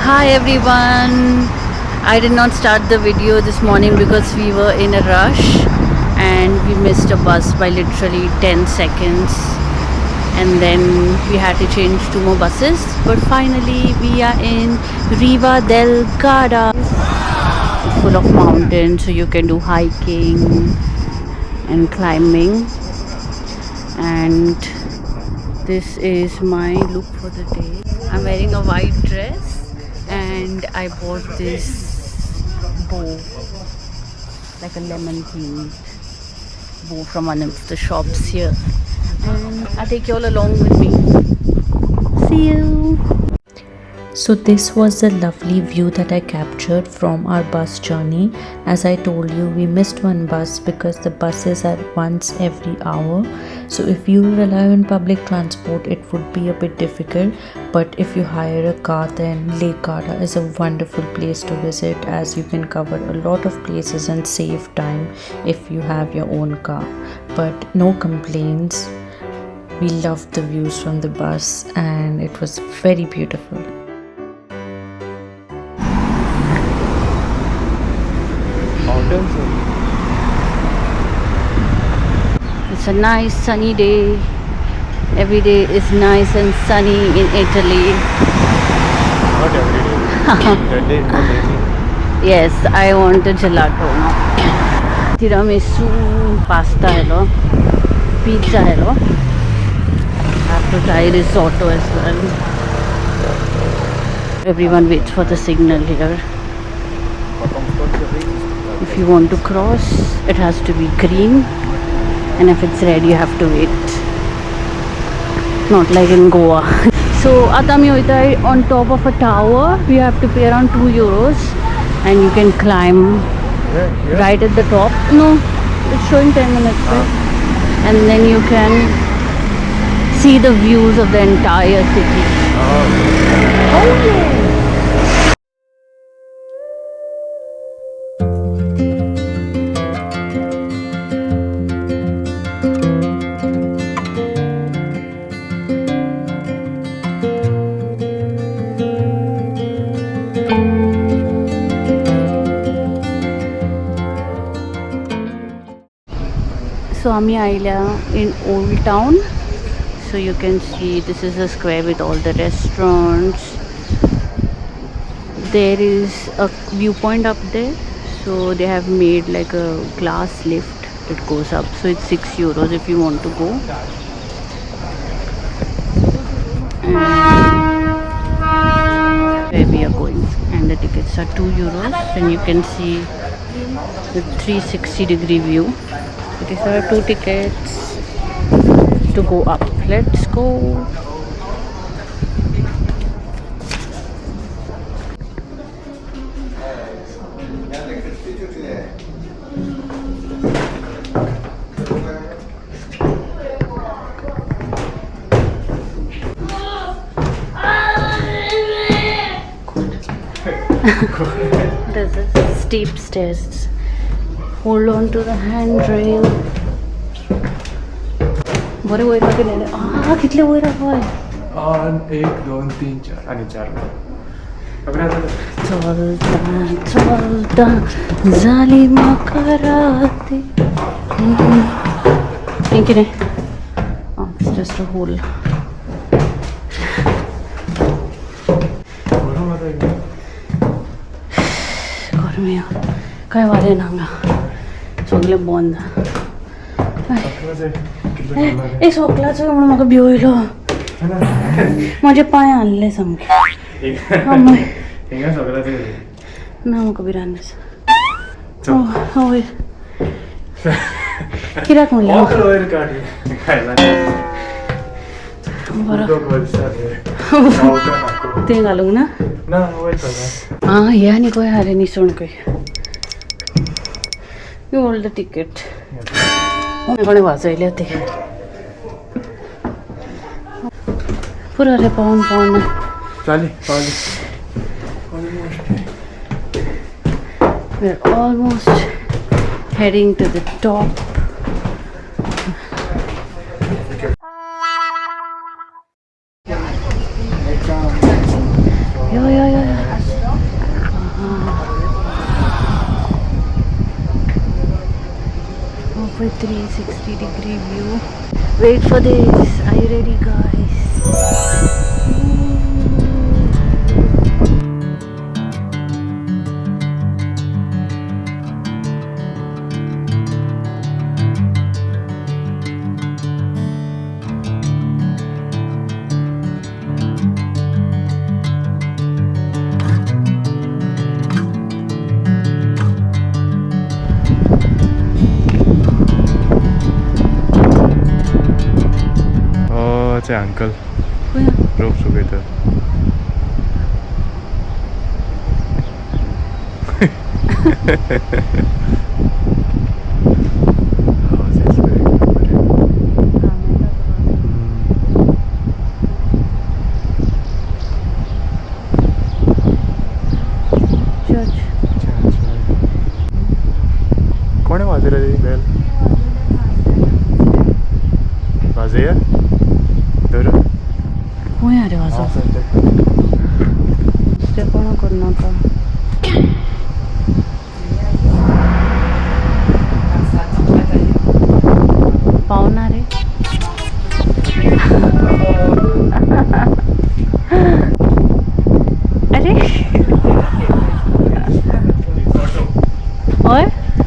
Hi everyone. I did not start the video this morning because we were in a rush and we missed a bus by literally 10 seconds, and then we had to change 2 more buses, but finally we are in Riva del Garda. It's full of mountains, so you can do hiking and climbing. And this is my look for the day. I'm wearing a white dress and I bought this bow, like a lemon themed bow from one of the shops here, and I'll take you all along with me. See you. So this was the lovely view that I captured from our bus journey. As I told you, we missed one bus because the buses are once every hour. So if you rely on public transport, it would be a bit difficult. But if you hire a car, then Lake Garda is a wonderful place to visit, as you can cover a lot of places and save time if you have your own car. But no complaints. We loved the views from the bus and it was very beautiful. It's a nice sunny day. Every day is nice and sunny in Italy. Not every day. That day is not easy. Yes, I want a gelato now. Tiramisu, pasta hello, pizza hello. I have to try risotto as well. Everyone waits for the signal here. If you want to cross, it has to be green, and if it's red, you have to wait. Not like in Goa. So Atami on top of a tower, we have to pay around €2, and you can climb right at the top. No, it's showing 10 minutes, right? And then you can see the views of the entire city. Oh yeah. So Ami Aila in Old Town. So you can see this is a square with all the restaurants. There is a viewpoint up there. So they have made like a glass lift that goes up. So it's €6 if you want to go. And where we are going. And the tickets are €2. And you can see the 360-degree view. These are 2 tickets to go up. Let's go. This is steep stairs. Hold on to the handrail. बरे वयर गेलेले. कितले वयर होय. 1 2 3 4 आणि 4. चलता झाली मकराते. Think it. Oh, it's just a hole. गरमी काय वारे नांगा. सगळे बंद. एक सोकलाच म्हणून म्हाका भिवयलो. माझे पांय आणले सामके. ना म्हाका भिरान दिसता. वयर कित्याक म्हणलें तें घालूंक ना. हे आनी खंय हारे निसण खंय. You hold the ticket. कोणे वाजयले ते पुरा रे पावन पावन चाली पावली. We're almost heading to the top. Yo. 360-degree view. Wait for this. Are you ready, guys? It's an uncle. Where? Ropes together. Oh, this is very good. Church. कोण आहे वाजरा ती बेल वाजया तर Where are you? ते कोण करू नका. पाहुणार आहे. अरे होय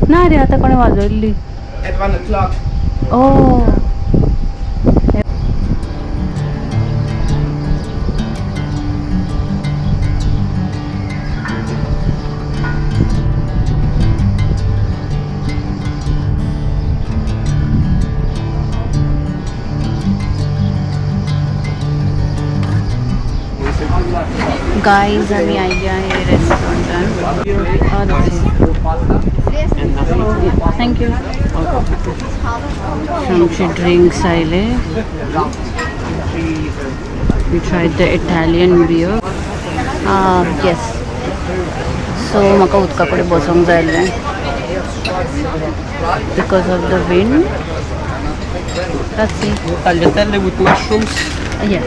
ना रे आता कोणी वाजवली. At 1 o'clock. ओ गाइस आम्ही आयली आहे रेस्टॉरंटात. थँक्यू. आमचे ड्रिंक्स आयले. We tried the Italian beer. Yes. So म्हाका उदका कडेन बसूंक जाय आसलें because of the wind. Let's see. Tagliatelle with mushrooms. Yeah.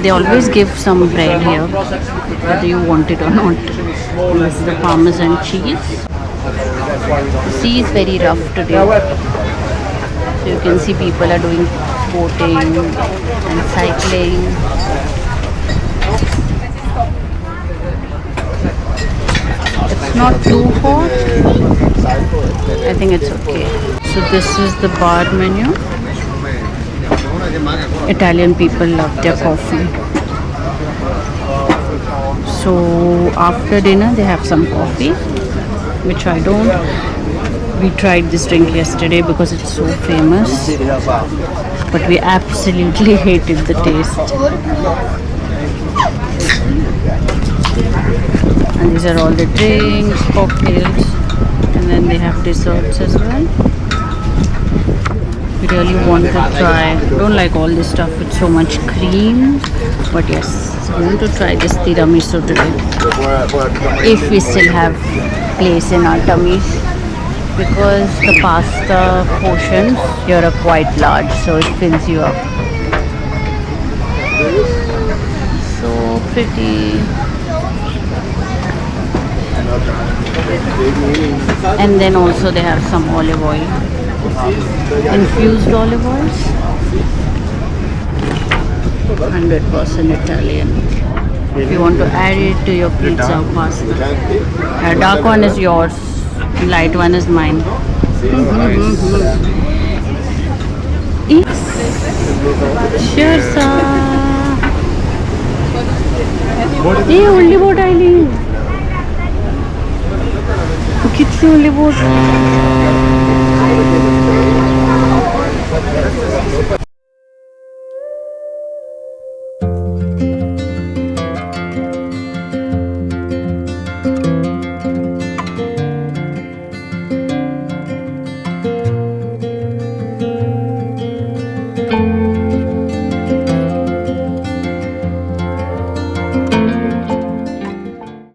They always give some bread here, whether you want it or not. This is the parmesan cheese. The sea is very rough today, so you can see people are doing boating and cycling. It's not too hot. I think it's okay. So this is the bar menu. Italian people love their coffee. So after dinner they have some coffee, which I don't. We tried this drink yesterday because it's so famous, but we absolutely hated the taste. And these are all the drinks, cocktails, and then they have desserts as well. We really want to try. Don't like all this stuff with so much cream, but yes, I want to try this tiramisu today. If we still have place in our tummies, because the pasta portions here are quite large, so it fills you up. So pretty. And then also they have some olive oil. Infused olive oils. 100% Italian. If you want to add it to your pizza or pasta. Dark one is yours, light one is mine. Cheers. Hey, only boat oily. कितली only boat.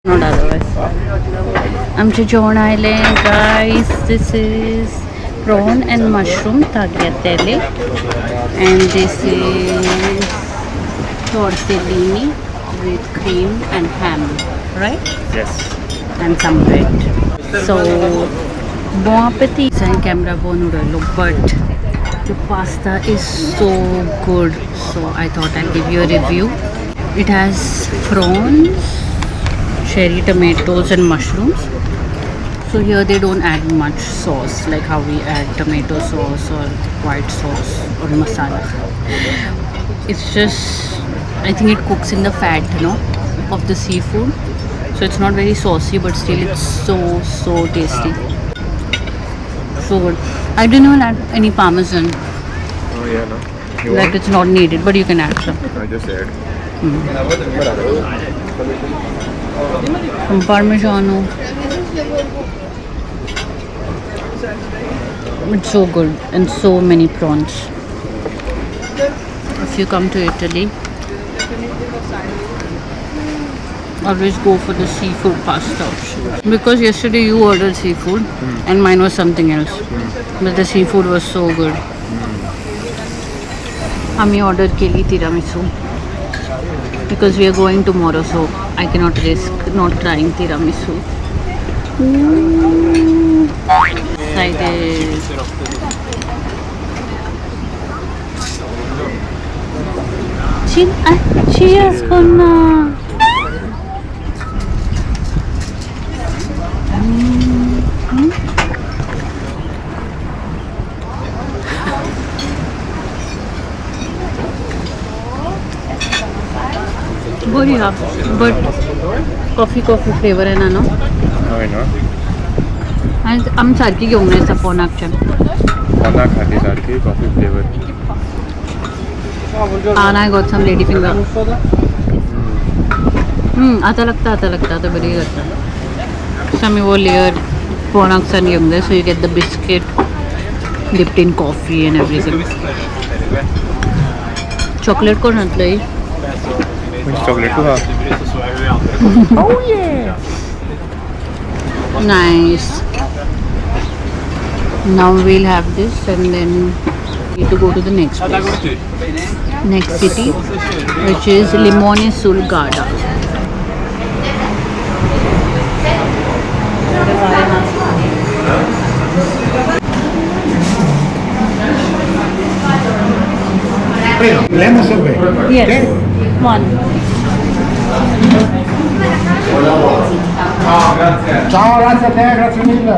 Not otherwise. आमचे जेवण आयले guys. This is prawn and mushroom tagliatelle, and this is tortellini with cream and ham, right? Yes. And some bread. So, bon appetit! And camera bon noodle, but the pasta is so good. So I thought I'll give you a review. It has prawns, cherry tomatoes and mushrooms. So here they don't add much sauce like how we add tomato sauce or white sauce or masala. It's just, I think it cooks in the fat, of the seafood. So it's not very saucy, but still it's so tasty. So good. I didn't even add any parmesan. Oh yeah, no. You Like want? it's not needed, but you can add some. I just add. Some Parmigiano. It's so good and so many prawns. If you come to Italy, always go for the seafood pasta option. Because yesterday you ordered seafood and mine was something else. But the seafood was so good. Hami ordered Keli tiramisu. Because we are going tomorrow, so I cannot risk not trying tiramisu. Excited. Cheers, Konna. Good, yeah. But coffee flavor है ना, no? I know. And I'm सारखी घेऊन यायचा पोनाकच्या. Anna खाती सारखी coffee flavor. And I got some lady finger. आता लगता आता बरी करता. So मी वो layer पोनाकचा घेऊन दे, so you get the biscuit dipped in coffee and everything. Chocolate कोण घातलंय? Which chocolate to have? Oh yeah. Nice. Now we'll have this and then we need to go to the next place. Next city, which is Limone sul Garda. Lemon sorbet. Yes. One. Ciao, grazie a te, grazie mille.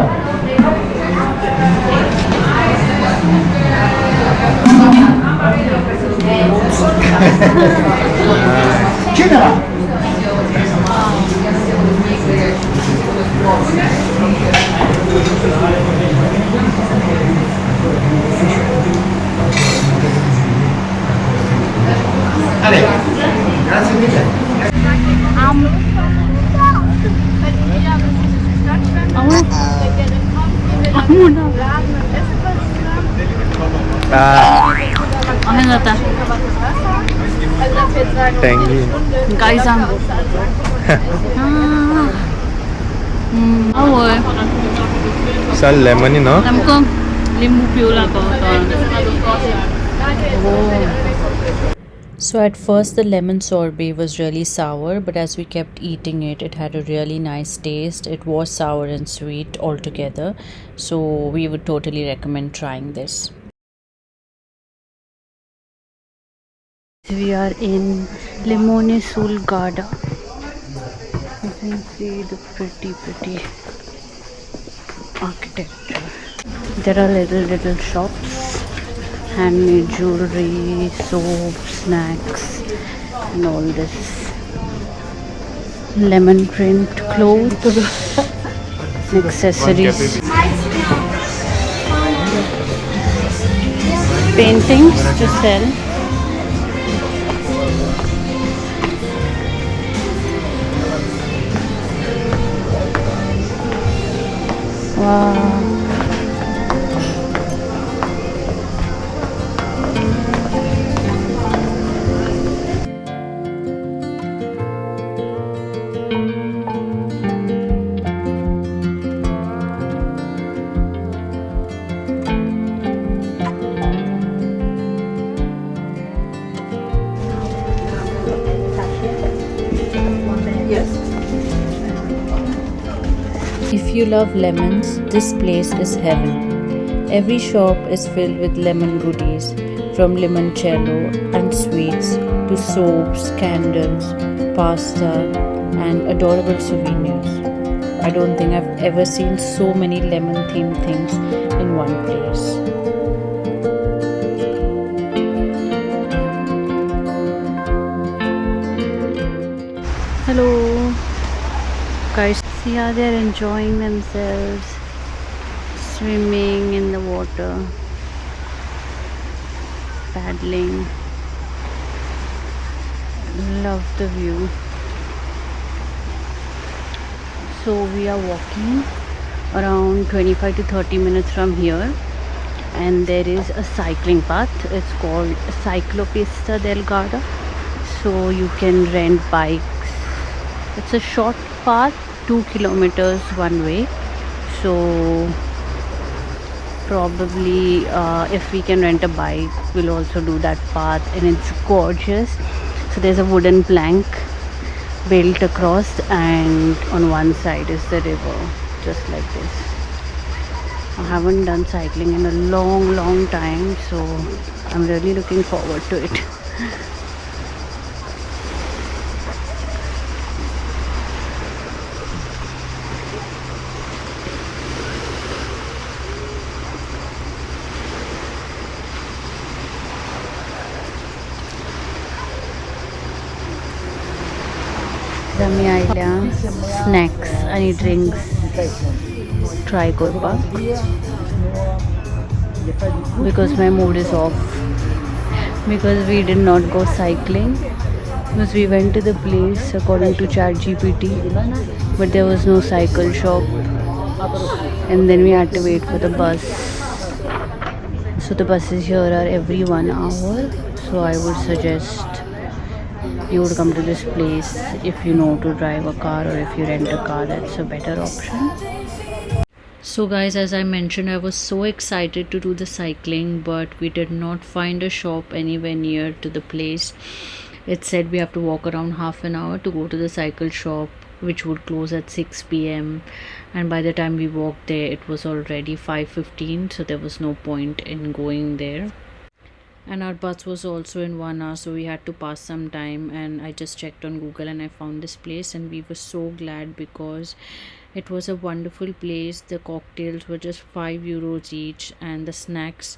Cinema. Grazie mille. Ano nata? Tangy. Guys, Sal lemon, no? alam ko, limbu pula ko. So at first the lemon sorbet was really sour, but as we kept eating it, it had a really nice taste. It was sour and sweet altogether. So we would totally recommend trying this. We are in Limone sul Garda. You can see the pretty architecture. There are little shops, handmade jewelry, soap, snacks, and all this. Lemon print clothes, accessories, paintings to sell. Wow. If you love lemons, this place is heaven. Every shop is filled with lemon goodies, from limoncello and sweets to soaps, candles, pasta, and adorable souvenirs. I don't think I've ever seen so many lemon themed things in one place. Hello guys, see how they're enjoying themselves swimming in the water, paddling. Love the view. So we are walking around 25 to 30 minutes from here, and there is a cycling path. It's called Ciclopista del Garda. So you can rent bikes. It's a short path, 2 kilometers one way. So probably if we can rent a bike, we'll also do that path, and it's gorgeous. So there's a wooden plank built across, and on one side is the river, just like this. I haven't done cycling in a long time, so I'm really looking forward to it. Rami Aila, snacks and drinks. Try Korpa because my mood is off, because we did not go cycling, because we went to the place according to ChatGPT, but there was no cycle shop, and then we had to wait for the bus. So the buses here are every 1 hour, so I would suggest you would come to this place if you know to drive a car, or if you rent a car, that's a better option. So guys, as I mentioned, I was so excited to do the cycling, but we did not find a shop anywhere near to the place. It said we have to walk around half an hour to go to the cycle shop, which would close at 6 p.m. and by the time we walked there it was already 5:15, so there was no point in going there. And our bus was also in 1 hour, so we had to pass some time, and I just checked on Google and I found this place, and we were so glad because it was a wonderful place. The cocktails were just €5 each, and the snacks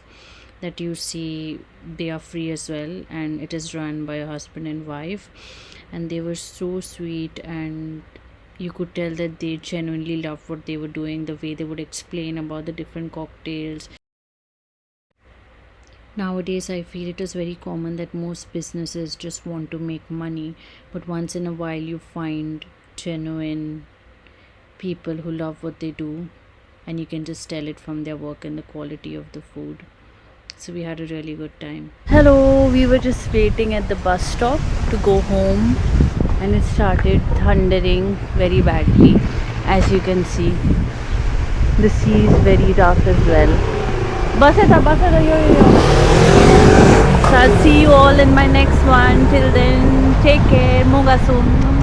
that you see, they are free as well, and it is run by a husband and wife, and they were so sweet, and you could tell that they genuinely loved what they were doing, the way they would explain about the different cocktails. Nowadays, I feel it is very common that most businesses just want to make money, but once in a while you find genuine people who love what they do, and you can just tell it from their work and the quality of the food. So we had a really good time. Hello, we were just waiting at the bus stop to go home, and it started thundering very badly. As you can see, the sea is very rough as well. Bus hai, yo. So I'll see you all in my next one. Till then, take care. Moga soon.